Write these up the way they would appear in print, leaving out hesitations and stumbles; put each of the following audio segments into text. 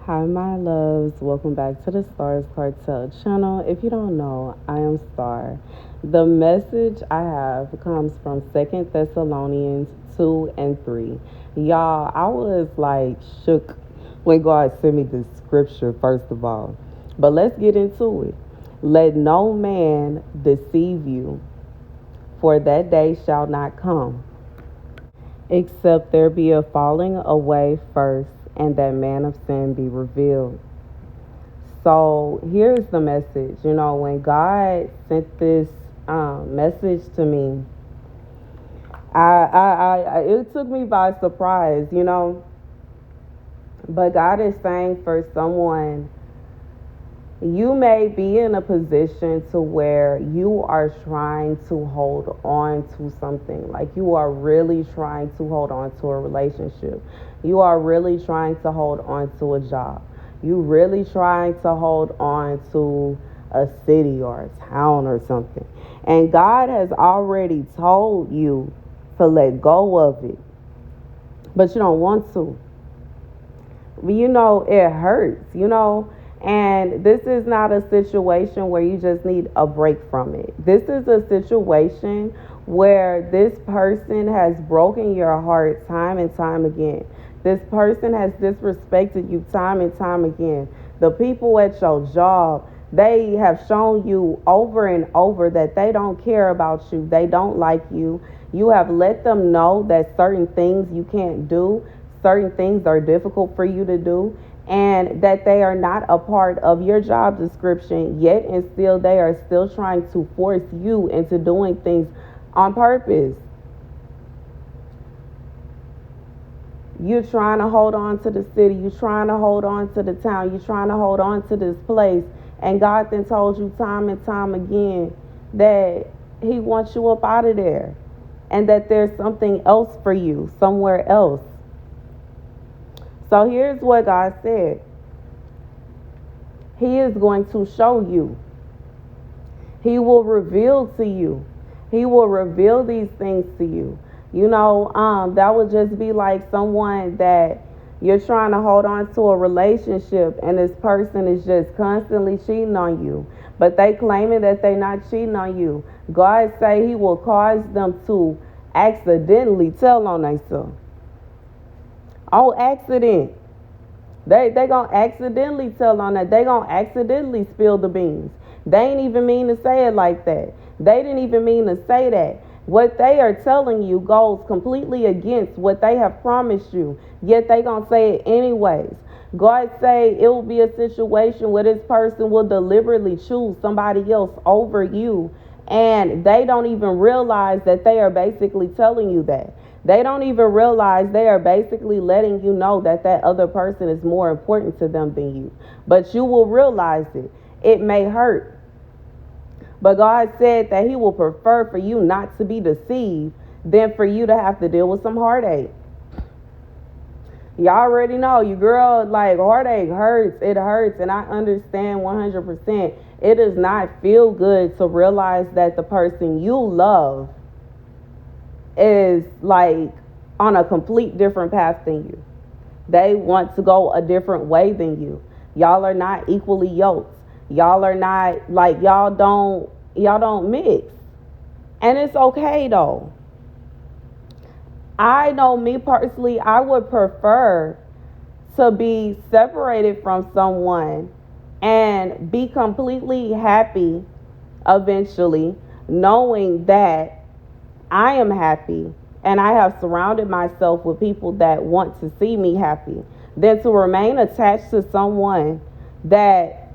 Hi, my loves. Welcome back to the Starscartel channel. If you don't know, I am Star. The message I have comes from Second Thessalonians 2 and 3. Y'all, I was like shook when God sent me this scripture, first of all. But let's get into it. Let no man deceive you, for that day shall not come, except there be a falling away first, and that man of sin be revealed. So here's the message. When God sent this message to me, it took me by surprise. But God is saying for someone, you may be in a position to where you are trying to hold on to something. Like you are really trying to hold on to a relationship. You are really trying to hold on to a job. You really trying to hold on to a city or a town or something. And God has already told you to let go of it. But you don't want to. It hurts. And this is not a situation where you just need a break from it. This is a situation where this person has broken your heart time and time again. This person has disrespected you time and time again. The people at your job, they have shown you over and over that they don't care about you. They don't like you. You have let them know that certain things you can't do, certain things are difficult for you to do, and that they are not a part of your job description, yet and still they are still trying to force you into doing things on purpose. You're trying to hold on to the city, you're trying to hold on to the town, you're trying to hold on to this place, and God then told you time and time again that He wants you up out of there and that there's something else for you somewhere else. So here's what God said. He is going to show you. He will reveal to you. He will reveal these things to you. That would just be like someone that you're trying to hold on to a relationship and this person is just constantly cheating on you. But they claiming that they're not cheating on you. God say He will cause them to accidentally tell on themselves. On accident. They gonna accidentally tell on that. They gonna accidentally spill the beans. They ain't even mean to say it like that. They didn't even mean to say that. What they are telling you goes completely against what they have promised you. Yet they gonna say it anyways. God say it will be a situation where this person will deliberately choose somebody else over you. And they don't even realize that they are basically telling you that. They don't even realize they are basically letting you know that that other person is more important to them than you. But you will realize it. It may hurt. But God said that He will prefer for you not to be deceived than for you to have to deal with some heartache. Y'all already know, you girl, like heartache hurts. It hurts. And I understand 100%. It does not feel good to realize that the person you love is like on a complete different path than you. They want to go a different way than you. Y'all are not equally yoked. Y'all are not like y'all don't mix. And it's okay though. I know me personally, I would prefer to be separated from someone and be completely happy eventually, knowing that I am happy and I have surrounded myself with people that want to see me happy, than to remain attached to someone that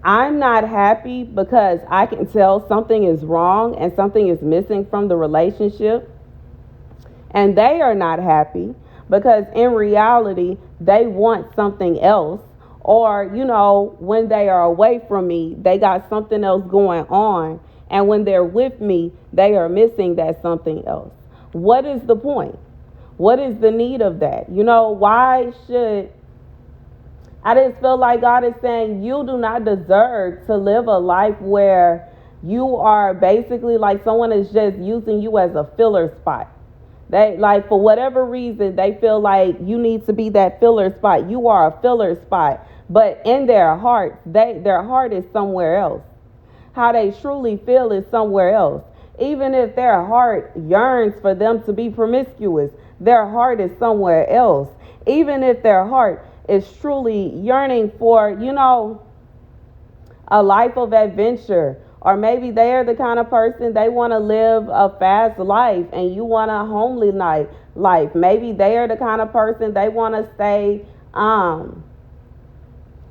I'm not happy because I can tell something is wrong and something is missing from the relationship. And they are not happy because in reality, they want something else. Or, when they are away from me, they got something else going on. And when they're with me, they are missing that something else. What is the point? What is the need of that? Why should... I just feel like God is saying you do not deserve to live a life where you are basically like someone is just using you as a filler spot. They like for whatever reason they feel like you need to be that filler spot. You are a filler spot. But in their heart, their heart is somewhere else. How they truly feel is somewhere else. Even if their heart yearns for them to be promiscuous, their heart is somewhere else. Even if their heart is truly yearning for, a life of adventure, or maybe they are the kind of person they want to live a fast life and you want a homely life. Maybe they are the kind of person they want to stay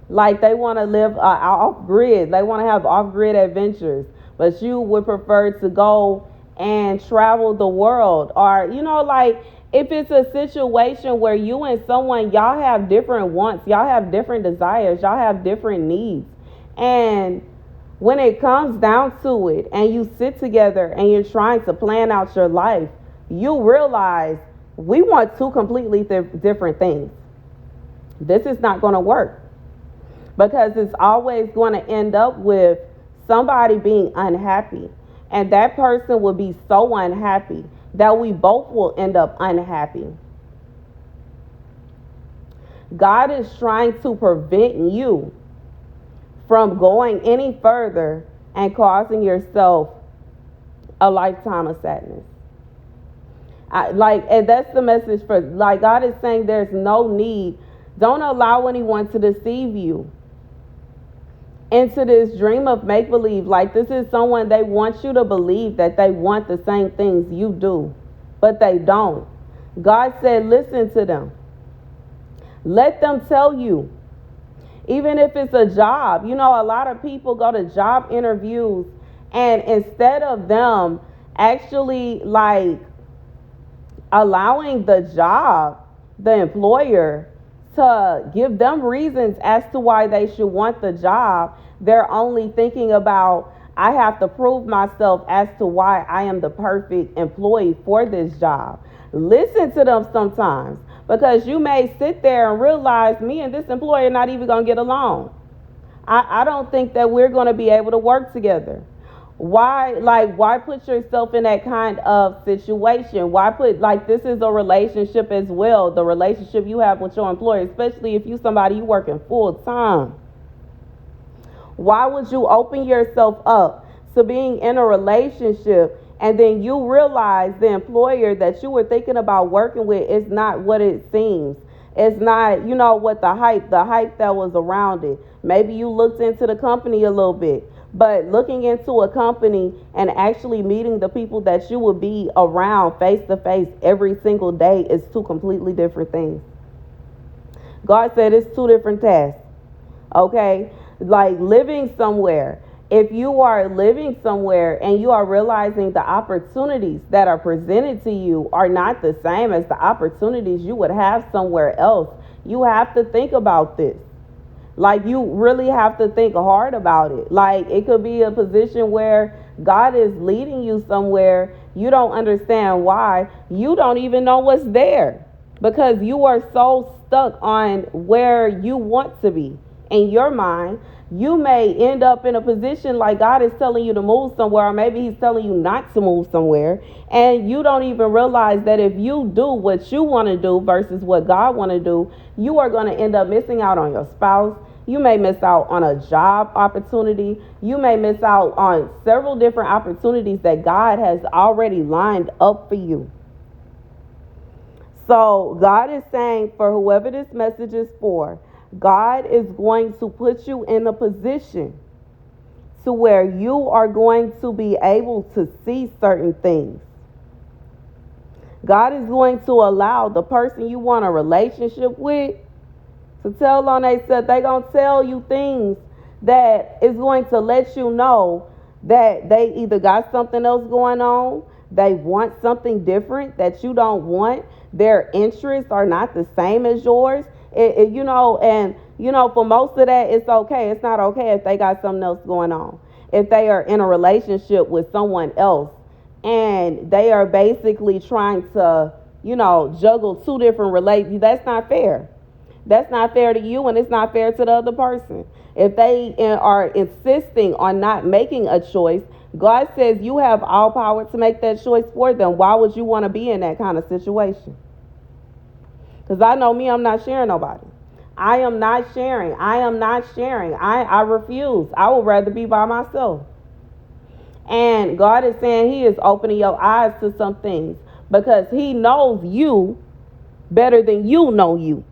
like they want to live off grid. They want to have off grid adventures, but you would prefer to go and travel the world. Or, like if it's a situation where you and someone, y'all have different wants, y'all have different desires, y'all have different needs. And when it comes down to it and you sit together and you're trying to plan out your life, you realize we want two completely different things. This is not going to work. Because it's always going to end up with somebody being unhappy. And that person will be so unhappy that we both will end up unhappy. God is trying to prevent you from going any further and causing yourself a lifetime of sadness. And that's the message for, God is saying there's no need. Don't allow anyone to deceive you into this dream of make-believe. Like this is someone they want you to believe that they want the same things you do, but they don't. God said, listen to them. Let them tell you. Even if it's a job, a lot of people go to job interviews and instead of them actually allowing the employer to give them reasons as to why they should want the job, they're only thinking about, I have to prove myself as to why I am the perfect employee for this job. Listen to them sometimes, because you may sit there and realize me and this employer are not even going to get along. I don't think that we're going to be able to work together. Why put yourself in that kind of situation? Why put, this is a relationship as well, the relationship you have with your employer, especially if you somebody you working full time. Why would you open yourself up to being in a relationship and then you realize the employer that you were thinking about working with is not what it seems? It's not, what the hype that was around it. Maybe you looked into the company a little bit. But looking into a company and actually meeting the people that you will be around face to face every single day is two completely different things. God said it's two different tasks. Okay? Like living somewhere. If you are living somewhere and you are realizing the opportunities that are presented to you are not the same as the opportunities you would have somewhere else, you have to think about this. You really have to think hard about it. It could be a position where God is leading you somewhere. You don't understand why. You don't even know what's there because you are so stuck on where you want to be. In your mind, you may end up in a position like God is telling you to move somewhere, or maybe he's telling you not to move somewhere. And you don't even realize that if you do what you want to do versus what God want to do, you are going to end up missing out on your spouse. You may miss out on a job opportunity. You may miss out on several different opportunities that God has already lined up for you. So God is saying for whoever this message is for, God is going to put you in a position to where you are going to be able to see certain things. God is going to allow the person you want a relationship with to tell on themselves. They're going to tell you things that is going to let you know that they either got something else going on, they want something different that you don't want, their interests are not the same as yours. For most of that, it's okay. It's not okay if they got something else going on. If they are in a relationship with someone else and they are basically trying to, juggle two different relationships, that's not fair. That's not fair to you, and it's not fair to the other person. If they are insisting on not making a choice, God says you have all power to make that choice for them. Why would you want to be in that kind of situation? Because I know me, I'm not sharing nobody. I am not sharing. I am not sharing. I refuse. I would rather be by myself. And God is saying He is opening your eyes to some things because He knows you better than you know you.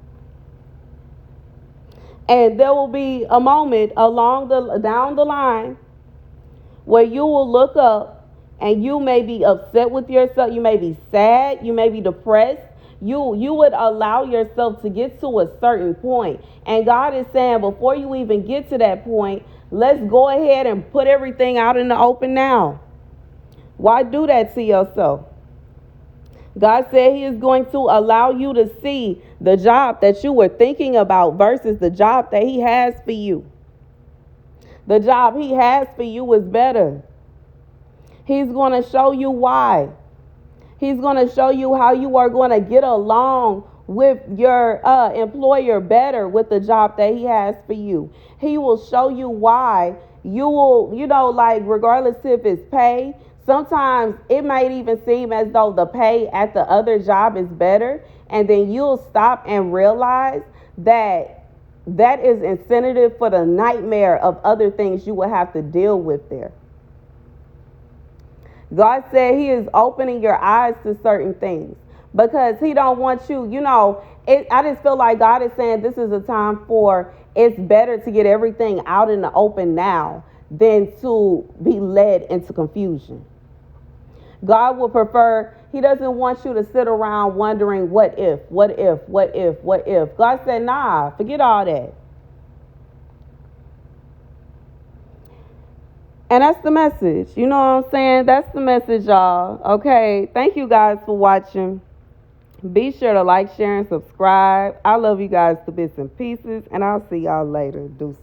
And there will be a moment down the line where you will look up and you may be upset with yourself. You may be sad. You may be depressed. You would allow yourself to get to a certain point. And God is saying, before you even get to that point, let's go ahead and put everything out in the open now. Why do that to yourself? God said He is going to allow you to see the job that you were thinking about versus the job that He has for you. The job He has for you is better. He's going to show you why. He's going to show you how you are going to get along with your employer better with the job that He has for you. He will show you why you will, like regardless if it's pay, sometimes it might even seem as though the pay at the other job is better. And then you'll stop and realize that is incentive for the nightmare of other things you will have to deal with there. God said He is opening your eyes to certain things because He don't want you, I just feel like God is saying this is a time for it's better to get everything out in the open now than to be led into confusion. God would prefer, He doesn't want you to sit around wondering what if. God said, nah, forget all that. And that's the message. You know what I'm saying? That's the message, y'all. Okay. Thank you guys for watching. Be sure to like, share, and subscribe. I love you guys to bits and pieces. And I'll see y'all later. Deuces.